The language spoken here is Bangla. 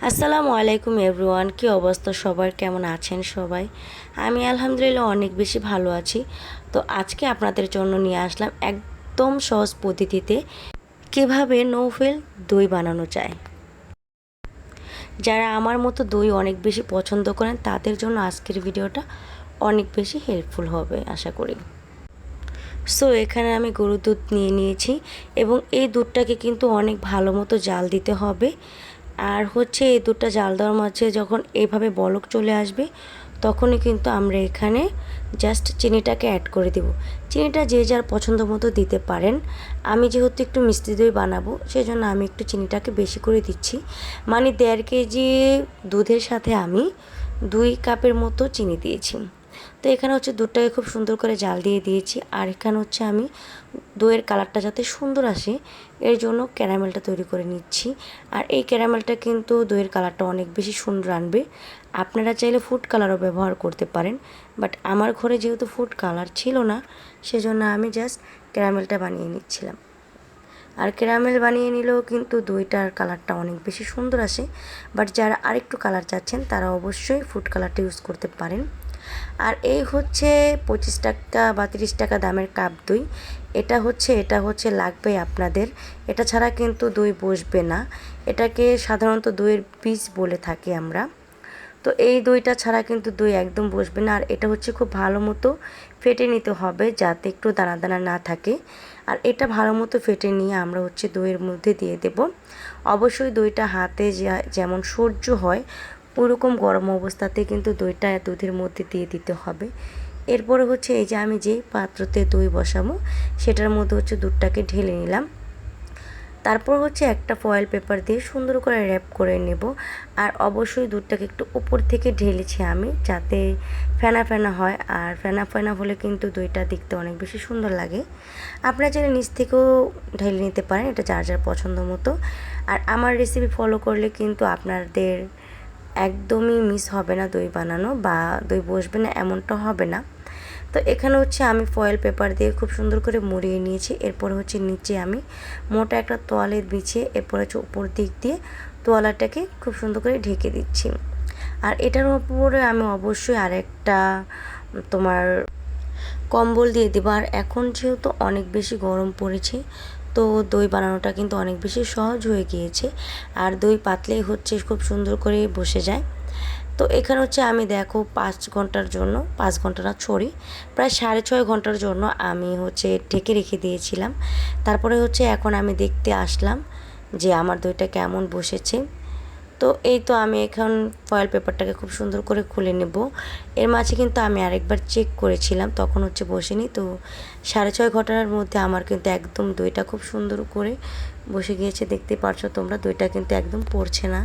আসসালামু আলাইকুম এভরিওয়ান, কি অবস্থা সবার, কেমন আছেন সবাই? আমি আলহামদুলিল্লাহ অনেক বেশি ভালো আছি। তো আজকে আপনাদের জন্য নিয়ে আসলাম একদম সহজ পদ্ধতিতে কিভাবে নৌফেল দই বানানো যায়। যারা আমার মতো দই অনেক বেশি পছন্দ করেন তাদের জন্য আজকের ভিডিওটা অনেক বেশি হেল্পফুল হবে আশা করি। সো এখানে আমি গরুর দুধ নিয়ে নিয়েছি এবং এই দুধটাকে কিন্তু অনেক ভালো মতো জাল দিতে হবে। আর এই দুধটা জাল দেওয়ার মাঝে যখন এইভাবে বলক চলে আসবে তখনই কিন্তু আমরা এখানে জাস্ট চিনিটাকে অ্যাড করে দেব। চিনিটা যে যার পছন্দ মতো দিতে পারেন। আমি যেহেতু একটু মিষ্টি দই বানাবো সেজন্য আমি একটু চিনিটাকে বেশি করে দিচ্ছি। মানে 1.5 কেজি দুধের সাথে আমি 2 কাপের মতো চিনি দিয়েছি। তো এখানে দুধটাকে খুব সুন্দর করে জাল দিয়ে দিয়েছি। আর এখানে আমি দইয়ের কালারটা যাতে সুন্দর আসে এর জন্য ক্যারামেলটা তৈরি করে নিচ্ছি। আর এই ক্যারামেলটা কিন্তু দইয়ের কালারটা অনেক বেশি সুন্দর আনবে। আপনারা চাইলে ফুড কালারও ব্যবহার করতে পারেন, বাট আমার ঘরে যেহেতু ফুড কালার ছিল না সেজন্য আমি জাস্ট ক্যারামেলটা বানিয়ে নিচ্ছিলাম। আর ক্যারামেল বানিয়ে নিলেও কিন্তু দইটার কালারটা অনেক বেশি সুন্দর আসে। বাট যারা আরেকটু কালার চাচ্ছেন তারা অবশ্যই ফুড কালারটা ইউজ করতে পারেন। আর এই 25 টাকা বা 30 টাকা দামের কাপ দই। এটা লাগবে আপনাদের। এটা ছাড়া কিন্তু দই বসবে না। এটাকে সাধারণত দইয়ের বীজ বলে থাকি আমরা। তো এই দইটা ছাড়া কিন্তু দই একদম বসবে না। আর এটা খুব ভালো মতো ফেটে নিতে হবে যাতে একটু দানা দানা না থাকে। আর এটা ভালো মতো ফেটে নিয়ে আমরা দইয়ের মধ্যে দিয়ে দেব। অবশ্যই দইটা হাতে যেমন সহ্য হয় ওরকম গরম অবস্থাতে কিন্তু দইটা দুধের মধ্যে দিয়ে দিতে হবে। এরপরে এই যে আমি যেই পাত্রতে দই বসাবো সেটার মধ্যে দুধটাকে ঢেলে নিলাম। তারপর একটা ফয়েল পেপার দিয়ে সুন্দর করে র্যাপ করে নেব। আর অবশ্যই দুধটাকে একটু উপর থেকে ঢেলেছি আমি যাতে ফেনা ফেনা হয়। আর ফেনা ফেনা হলে কিন্তু দইটা দেখতে অনেক বেশি সুন্দর লাগে। আপনারা চাইলে নিচ থেকেও ঢেলে নিতে পারেন, এটা যার যার পছন্দ মতো। আর আমার রেসিপি ফলো করলে কিন্তু আপনাদের একদমই মিস হবে না দই বানানো বা দই বসবে না এমনটা হবে না। তো এখানে আমি ফয়েল পেপার দিয়ে খুব সুন্দর করে মুড়িয়ে নিয়েছি। এরপর নিচে আমি মোটা একটা তোয়ালে বিছিয়ে এরপর উপর দিক দিয়ে তোয়ালাটাকে খুব সুন্দর করে ঢেকে দিচ্ছি। আর এটার উপরে আমি অবশ্যই আরেকটা কম্বল দিয়ে দেবো। আর এখন যেহেতু অনেক বেশি গরম পড়েছে তো দই বানানোটা কিন্তু অনেক বেশি সহজ হয়ে গিয়েছে। আর দই পাতলেই খুব সুন্দর করে বসে যায়। তো এখানে আমি দেখো 5 ঘন্টার জন্য, 5 ঘন্টা না সরি প্রায় 6.5 ঘন্টার জন্য আমি ঢেকে রেখে দিয়েছিলাম। তারপরে এখন আমি দেখতে আসলাম যে আমার দইটা কেমন বসেছে। তো এই তো আমি এখন ফয়েল পেপারটাকে খুব সুন্দর করে খুলে নেব। এর মাঝে কিন্তু আমি আরেকবার চেক করেছিলাম তখন বসেনি। তো 6.5 ঘন্টার মধ্যে আমার কিন্তু একদম দইটা খুব সুন্দর করে বসে গিয়েছে। দেখতে পারছো তোমরা দইটা কিন্তু একদম পড়ছে না।